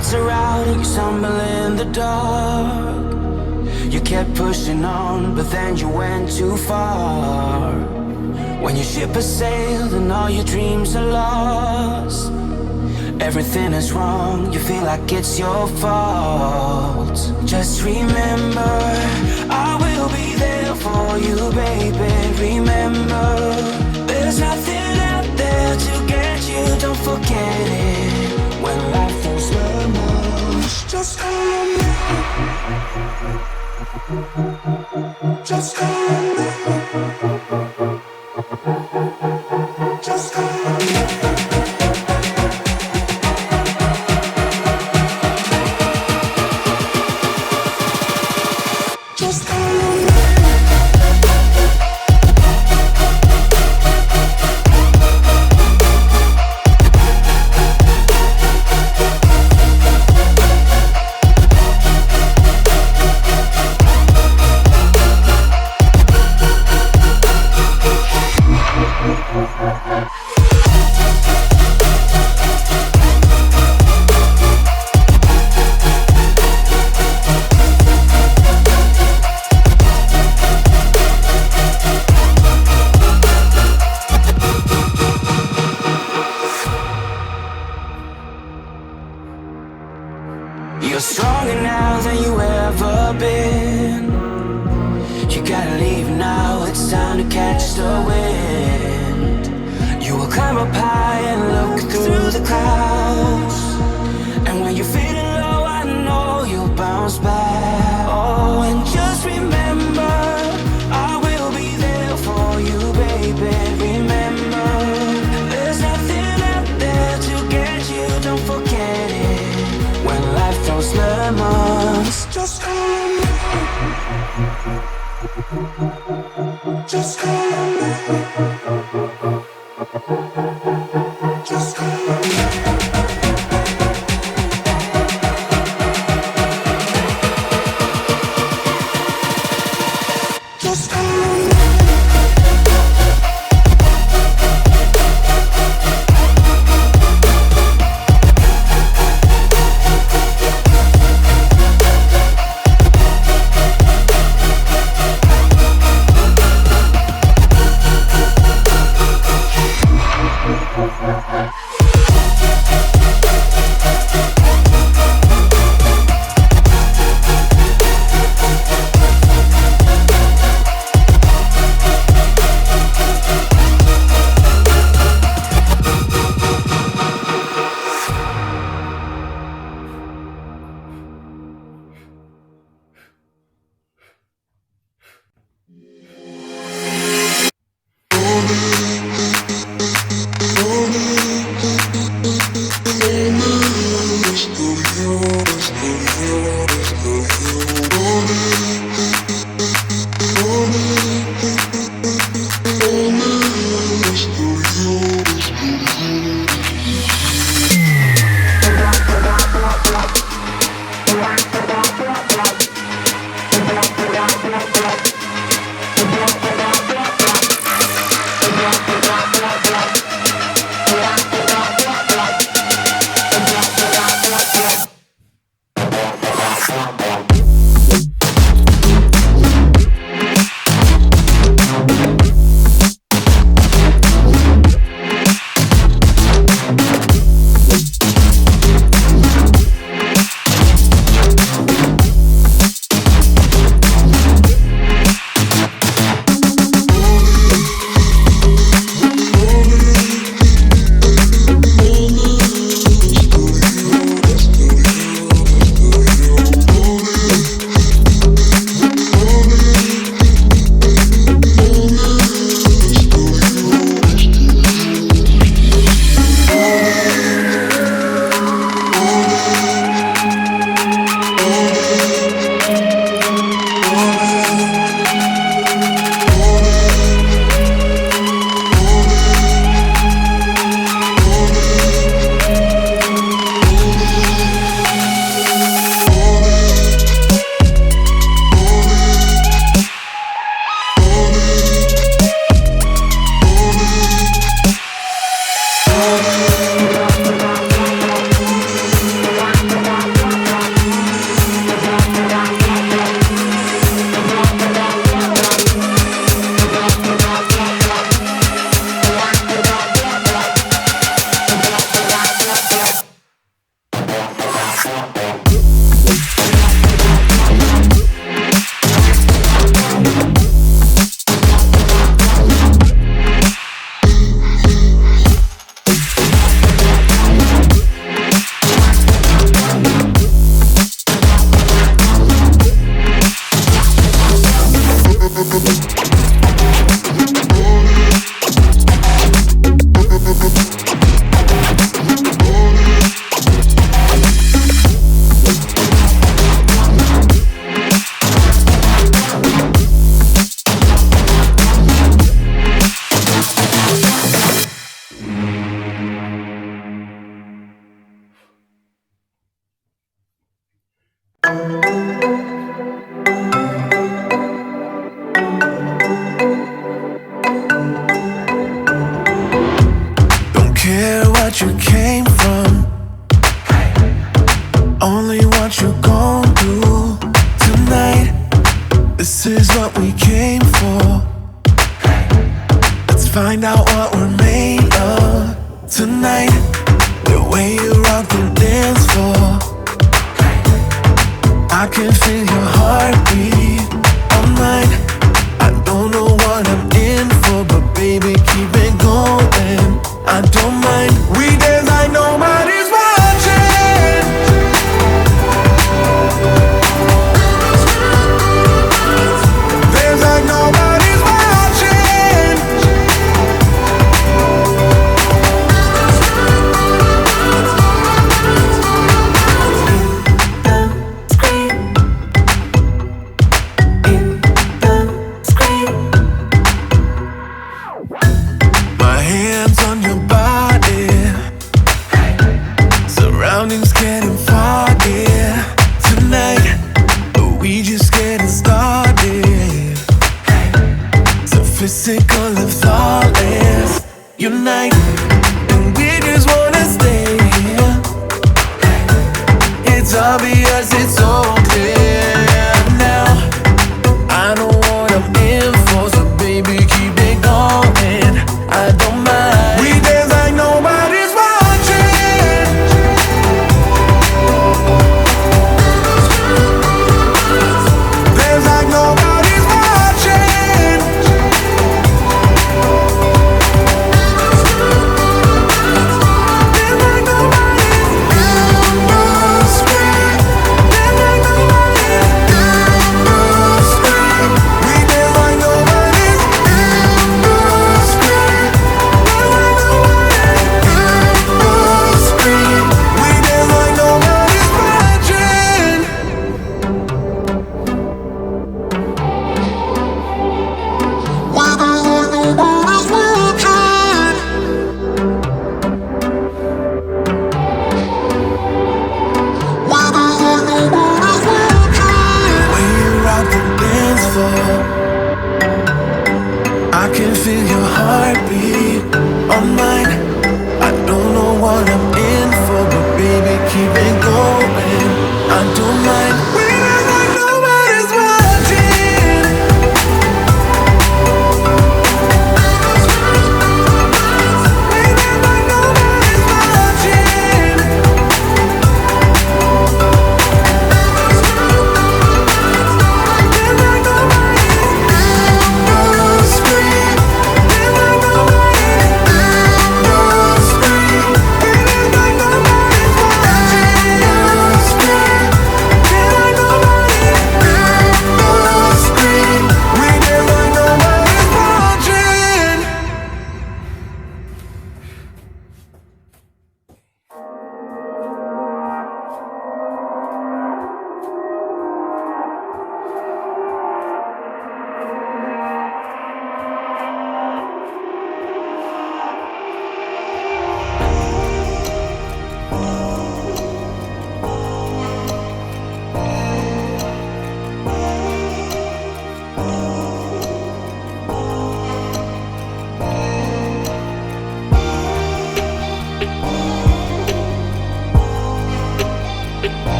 lights are out and you stumble in the dark. You kept pushing on, but then you went too far. When your ship has sailed and all your dreams are lost, everything is wrong, you feel like it's your fault. Just remember, I will be there for you, baby. Remember, there's nothing out there to get you, don't forget it. When life throws lemons, just call on me. Just call on me. Just call on me. You're stronger now than you ever been. You gotta leave now, it's time to catch the wind. You will climb up high and look through the clouds, and when you're feeling low, I know you'll bounce back. Oh, and just remember, I will be there for you, baby. Remember, there's nothing out there to get you, don't forget it. When life throws lemons, just call on me. Just call on me. Just call on me. Just call on me. what you came from, only what you're gon' do tonight. This is what we came for. Let's find out what we're made of tonight. The way you rock the dance floor, I can feel your heartbeat all night. I don't know what I'm in for, but baby, keep it going. I don't mind. We dance like nobody's watching. Dance like nobody's watching. My hands on your body, surroundings getting foggy tonight, but we just getting started. So physical and thoughtless unite, and we just wanna stay here. It's obvious, it's so clear now. I know what I'm in for, so baby, keep it going. I don't mind. We dance like nobody's watching. Dance like nobody's watching. Dance like nobody's in the street. Dance like nobody's in the street. We dance like nobody's in the street. Dance like nobody's in the street. We dance like nobody's watching. When you rock the dance floor, I can feel your heartbeat on mine. I don't know what I'm in for, but baby, keep it going. I don't mind. We dance like nobody's watching. We dance like nobody's watching. Dance like nobody's in the street. Dance like nobody's in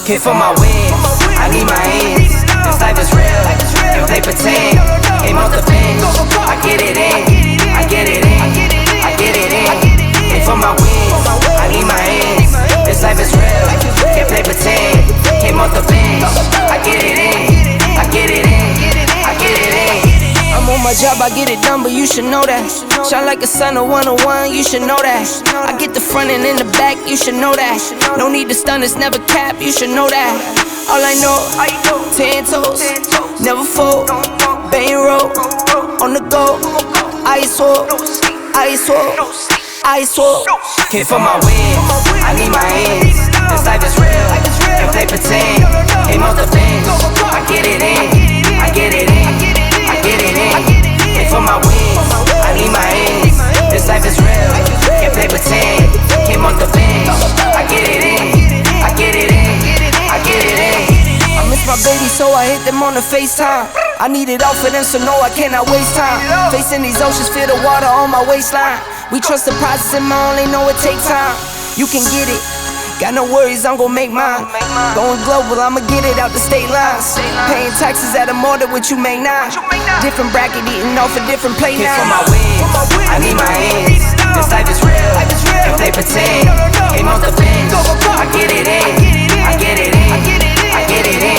Came for my wins, I need my ends. This life is real, and play pretend. Came off the bench, I get it in, I get it in, I get it in. Came for my wins, I need my ends. This life is real, can't play pretend. Came off the bench, I get it in, I get it in, I get it in. I'm on my job, I get it done, but you should know that. Shine like a sun of 101, you should know that. I get the front and in the back, you should know that. No need to stun, it's never cap, you should know that. All I know, 10 toes, never fold, bang roll, on the go, ice wall, ice wall, ice wall. Came for my wins, I need my ends. This life is real, and play pretend. Came off the bench, I get it in, I get it in, I get it in. Came for my wins, I need my ends. This life is real, can't play pretend. Came off the bench, I get it in, I get it in, I get it in. I miss my baby, so I hit them on the FaceTime. I need it all for them, so no, I cannot waste time. Facing these oceans, feel the water on my waistline. We trust the process and I only know it takes time. You can get it, got no worries, I'm gon' make mine. Going global, I'ma get it out the state lines. Paying taxes at a more than what you make now. Different bracket, eating off a different plate now. For my wins, I need my ends. This life is real, and play pretend. Came off the bench, I get it in, I get it in, I get it in.